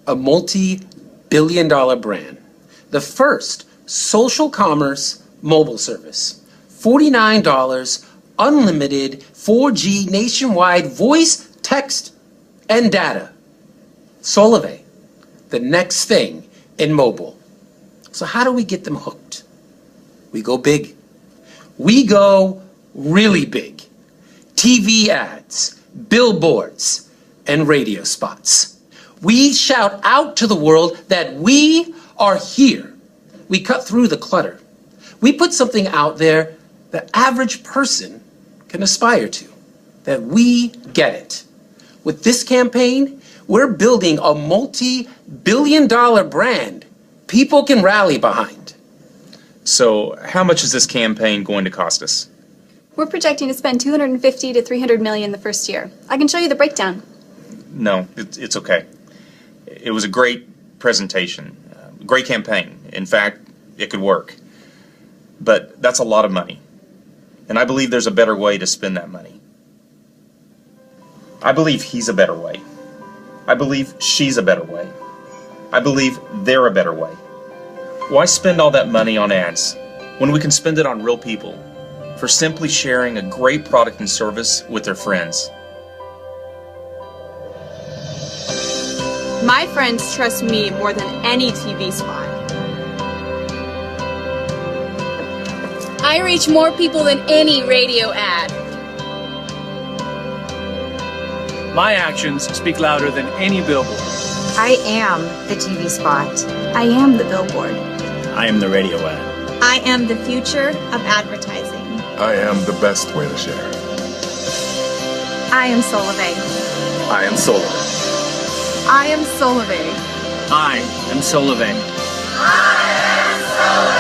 a multi-billion-dollar brand. The first social commerce mobile service. $49, unlimited 4G nationwide voice, text, and data. Solavei, the next thing in mobile. So how do we get them hooked? We go big. We go really big. TV ads, billboards, and radio spots. We shout out to the world that we are here. We cut through the clutter. We put something out there the average person can aspire to, that we get it. With this campaign, we're building a multi-billion-dollar brand people can rally behind. So how much is this campaign going to cost us? We're projecting to spend $250 to $300 million the first year. I can show you the breakdown. No, it's okay. It was a great presentation, great campaign. In fact, it could work. But that's a lot of money. And I believe there's a better way to spend that money. I believe he's a better way. I believe she's a better way. I believe they're a better way. Why spend all that money on ads when we can spend it on real people for simply sharing a great product and service with their friends? My friends trust me more than any TV spot. I reach more people than any radio ad. My actions speak louder than any billboard. I am the TV spot. I am the billboard. I am the radio ad. I am the future of advertising. I am the best way to share. I am Solavei. I am Solavei. I am Solavei. I am Solavei. I am Solavei.